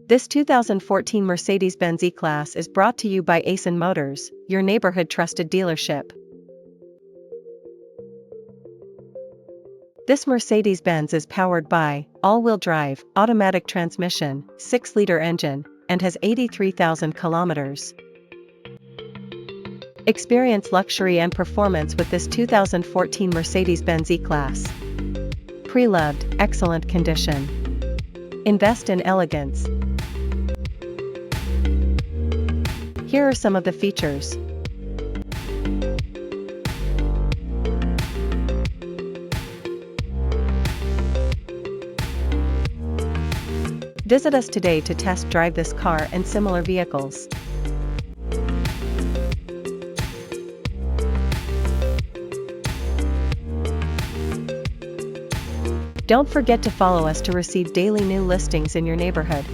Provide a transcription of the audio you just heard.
This 2014 Mercedes-Benz E-Class is brought to you by Asen Motors, your neighborhood trusted dealership. This Mercedes-Benz is powered by all-wheel drive, automatic transmission, 6-liter engine, and has 83,000 kilometers. Experience luxury and performance with this 2014 Mercedes-Benz E-Class. Pre-loved, excellent condition. Invest in elegance. Here are some of the features. Visit us today to test drive this car and similar vehicles. Don't forget to follow us to receive daily new listings in your neighborhood.